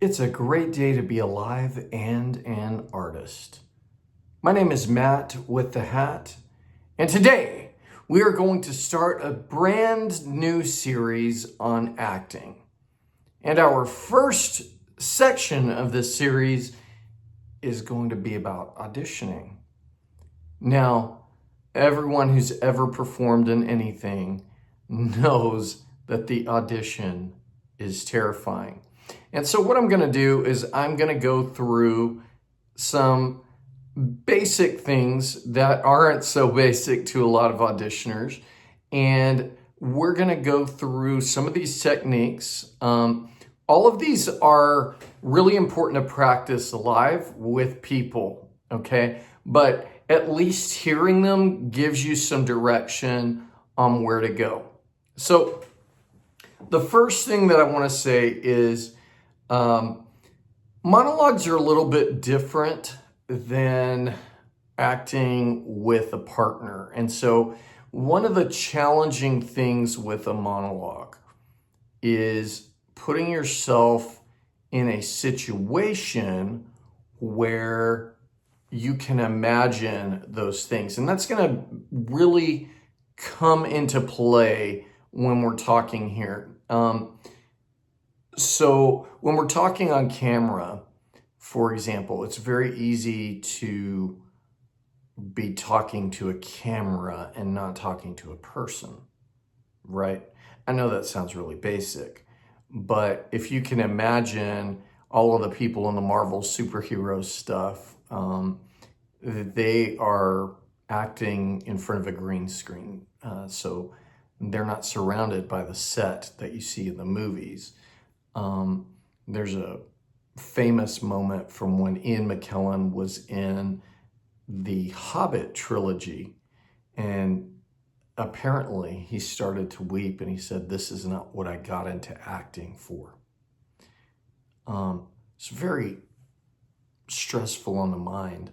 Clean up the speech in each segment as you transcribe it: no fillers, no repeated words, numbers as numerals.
It's a great day to be alive and an artist. My name is Matt with the Hat, and today we are going to start a brand new series on acting. And our first section of this series is going to be about auditioning. Now, everyone who's ever performed in anything knows that the audition is terrifying. And so what I'm going to do is I'm going to go through some basic things that aren't so basic to a lot of auditioners. And we're going to go through some of these techniques. All of these are really important to practice live with people, okay? But at least hearing them gives you some direction on where to go. So the first thing that I want to say is monologues are a little bit different than acting with a partner. And so one of the challenging things with a monologue is putting yourself in a situation where you can imagine those things. And that's going to really come into play when we're talking here. So when we're talking on camera, for example, it's very easy to be talking to a camera and not talking to a person, right? I know that sounds really basic, but if you can imagine all of the people in the Marvel superhero stuff, they are acting in front of a green screen. So they're not surrounded by the set that you see in the movies. There's a famous moment from when Ian McKellen was in the Hobbit trilogy, and apparently he started to weep and he said, "This is not what I got into acting for." It's very stressful on the mind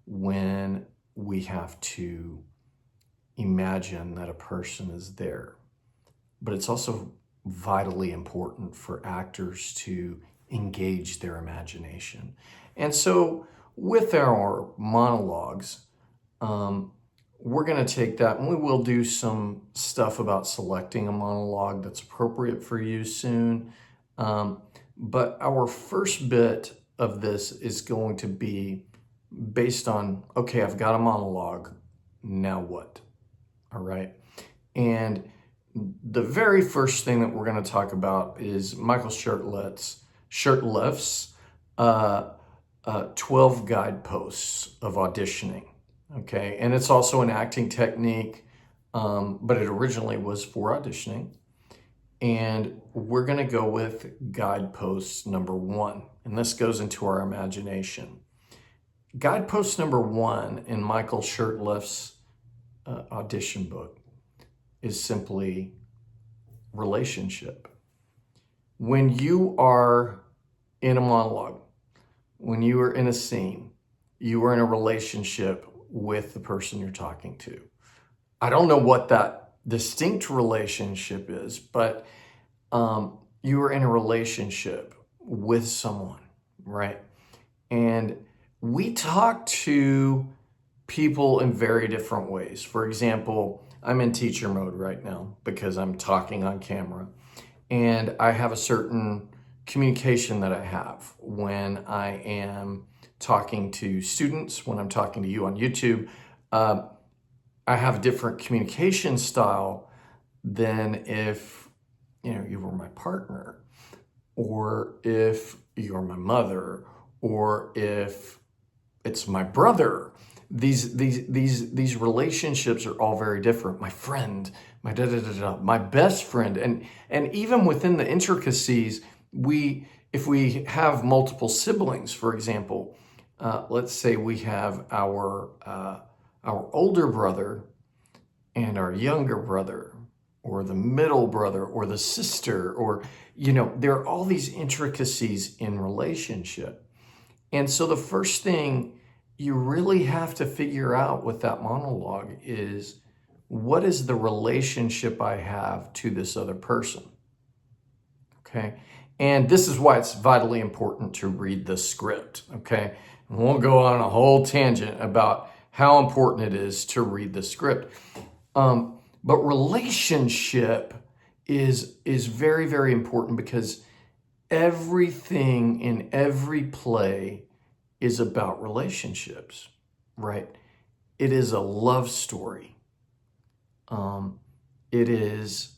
when we have to imagine that a person is there. But it's also vitally important for actors to engage their imagination. And so with our monologues, we're going to take that and we will do some stuff about selecting a monologue that's appropriate for you soon. But our first bit of this is going to be based on, okay, I've got a monologue, now what? All right. And the very first thing that we're going to talk about is Michael Shurtleff's 12 guideposts of auditioning. Okay. And it's also an acting technique, but it originally was for auditioning. And we're going to go with guidepost number 1. And this goes into our imagination. Guidepost number 1 in Michael Shurtleff's audition book is simply relationship. When you are in a monologue, when you are in a scene, you are in a relationship with the person you're talking to. I don't know what that distinct relationship is, but you are in a relationship with someone, right? And we talk to people in very different ways. For example, I'm in teacher mode right now because I'm talking on camera, and I have a certain communication that I have when I am talking to students, when I'm talking to you on YouTube. I have a different communication style than if you were my partner, or if you're my mother, or if it's my brother. These relationships are all very different. My friend, my my best friend, and even within the intricacies, if we have multiple siblings, for example, let's say we have our older brother and our younger brother, or the middle brother, or the sister, or there are all these intricacies in relationship. And so the first thing you really have to figure out with that monologue is, what is the relationship I have to this other person? Okay. And this is why it's vitally important to read the script, okay? And we'll go on a whole tangent about how important it is to read the script. But relationship is very, very important, because everything in every play is about relationships, right? It is a love story. It is,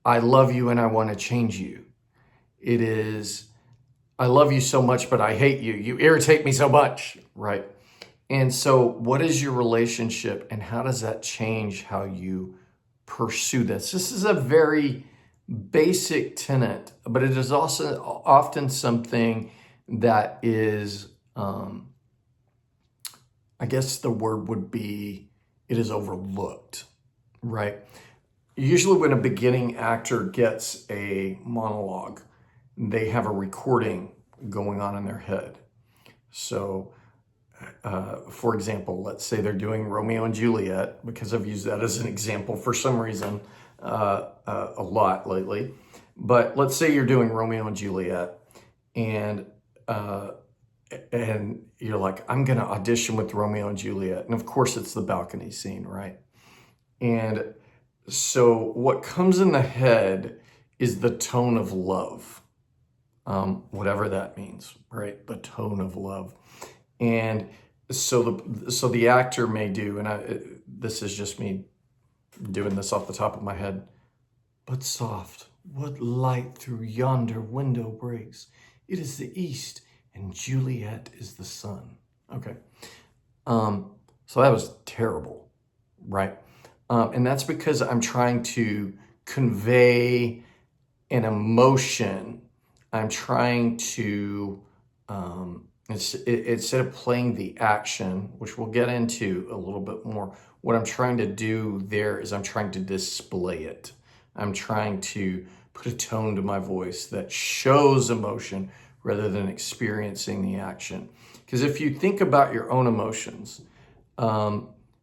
I love you and I want to change you. It is, I love you so much, but I hate you. You irritate me so much, right? And so what is your relationship, and how does that change how you pursue this? This is a very basic tenet, but it is also often something that is, I guess the word would be, it is overlooked, right? Usually when a beginning actor gets a monologue, they have a recording going on in their head. So, for example, let's say they're doing Romeo and Juliet, because I've used that as an example for some reason a lot lately. But let's say you're doing Romeo and Juliet, and you're like, I'm going to audition with Romeo and Juliet. And of course, it's the balcony scene, right? And so what comes in the head is the tone of love, whatever that means, right? The tone of love. And so the actor may do, and this is just me doing this off the top of my head, but soft, what light through yonder window breaks? It is the east, and Juliet is the sun. Okay. So that was terrible, right? And that's because I'm trying to convey an emotion. I'm trying to, instead of playing the action, which we'll get into a little bit more, what I'm trying to do there is I'm trying to display it. I'm trying to put a tone to my voice that shows emotion rather than experiencing the action. Because if you think about your own emotions,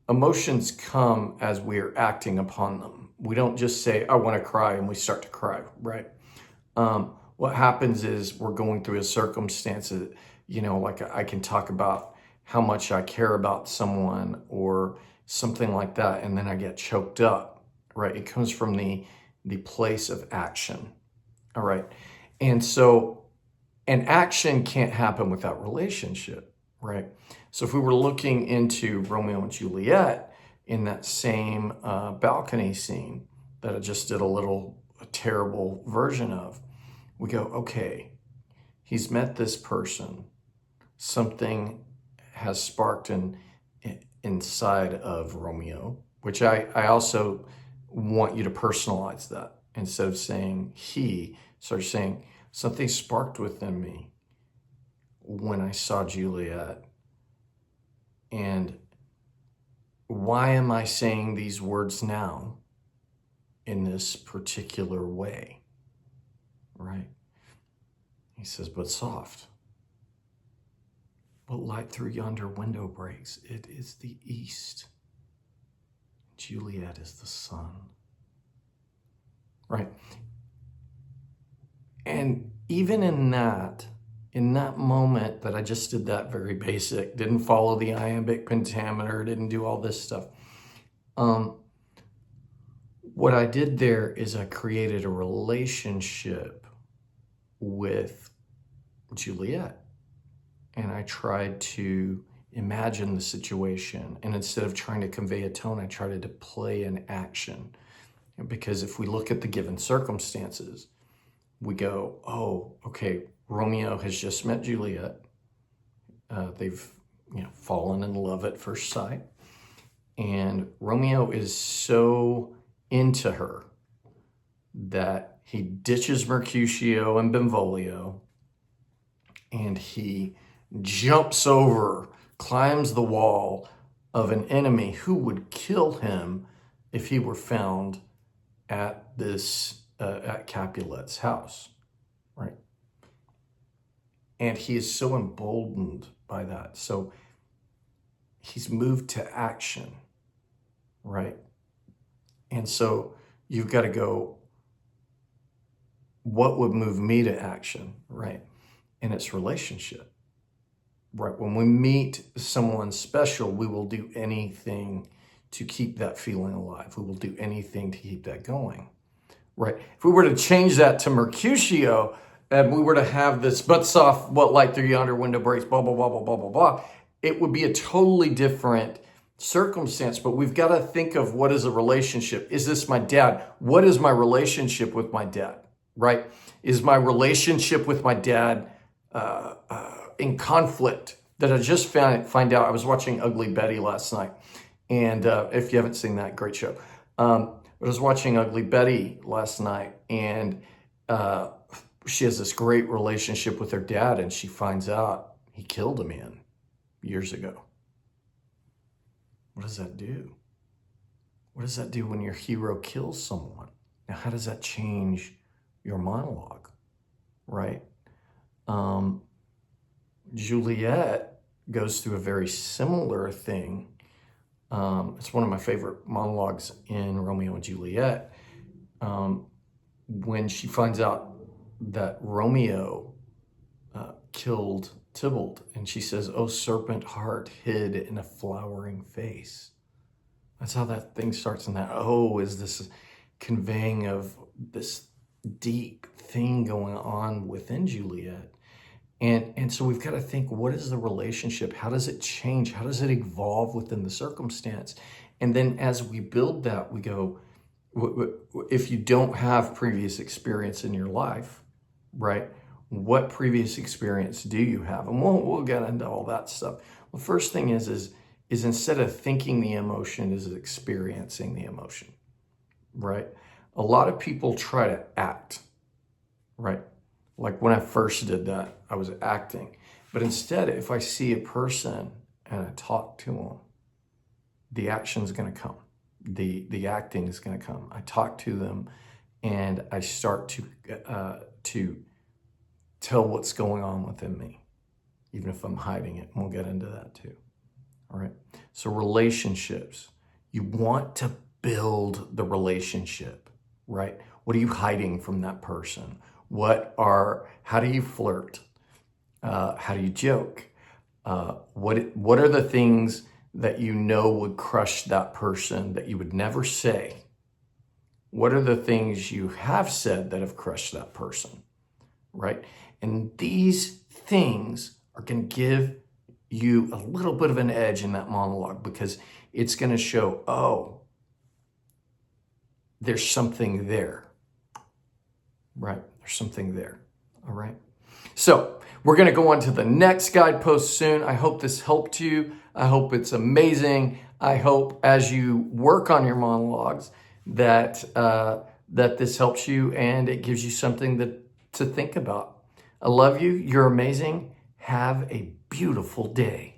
emotions come as we're acting upon them. We don't just say, I want to cry, and we start to cry, right? What happens is we're going through a circumstance, like I can talk about how much I care about someone or something like that, and then I get choked up, right? It comes from the place of action, all right? And so an action can't happen without relationship, right? So if we were looking into Romeo and Juliet in that same balcony scene that I just did a terrible version of, we go, okay, he's met this person. Something has sparked inside of Romeo, which I also want you to personalize that. Instead of saying he, start saying something sparked within me when I saw Juliet. And why am I saying these words now in this particular way, right? He says, but soft. What light through yonder window breaks? It is the east. Juliet is the sun, right? And even in that moment that I just did that very basic, didn't follow the iambic pentameter, didn't do all this stuff. What I did there is I created a relationship with Juliet. And I tried to imagine the situation. And instead of trying to convey a tone, I tried to play an action. Because if we look at the given circumstances, we go, oh, okay, Romeo has just met Juliet. They've fallen in love at first sight. And Romeo is so into her that he ditches Mercutio and Benvolio, and he jumps over, climbs the wall of an enemy who would kill him if he were found at at Capulet's house, right? And he is so emboldened by that. So he's moved to action, right? And so you've got to go, what would move me to action, right? And it's relationship, right? When we meet someone special, we will do anything to keep that feeling alive. We will do anything to keep that going, right? If we were to change that to Mercutio, and we were to have this butt soft, what light through yonder window breaks, blah, blah, blah, blah, blah, blah, blah, it would be a totally different circumstance. But we've got to think of what is a relationship. Is this my dad? What is my relationship with my dad, right? Is my relationship with my dad in conflict? That I just find out. I was watching Ugly Betty last night. And if you haven't seen that, great show. I was watching Ugly Betty last night, and she has this great relationship with her dad, and she finds out he killed a man years ago. What does that do? What does that do when your hero kills someone? Now, how does that change your monologue, right? Juliet goes through a very similar thing. It's one of my favorite monologues in Romeo and Juliet. When she finds out that Romeo killed Tybalt, and she says, "Oh, serpent heart hid in a flowering face." That's how that thing starts. And that "oh" is this conveying of this deep thing going on within Juliet. And so we've got to think, what is the relationship? How does it change? How does it evolve within the circumstance? And then as we build that, we go, if you don't have previous experience in your life, right? What previous experience do you have? And we'll get into all that stuff. Well, first thing is instead of thinking the emotion, is experiencing the emotion, right? A lot of people try to act, right? Like when I first did that, I was acting. But instead, if I see a person and I talk to them, the action's going to come. The acting is going to come. I talk to them and I start to tell what's going on within me, even if I'm hiding it. And we'll get into that too. All right. So relationships, you want to build the relationship, right? What are you hiding from that person? How do you flirt? How do you joke? What are the things that you know would crush that person that you would never say? What are the things you have said that have crushed that person, right? And these things are going to give you a little bit of an edge in that monologue, because it's going to show, oh, there's something there, right? There's something there, all right? So we're going to go on to the next guidepost soon. I hope this helped you. I hope it's amazing. I hope as you work on your monologues that this helps you and it gives you something to think about. I love you. You're amazing. Have a beautiful day.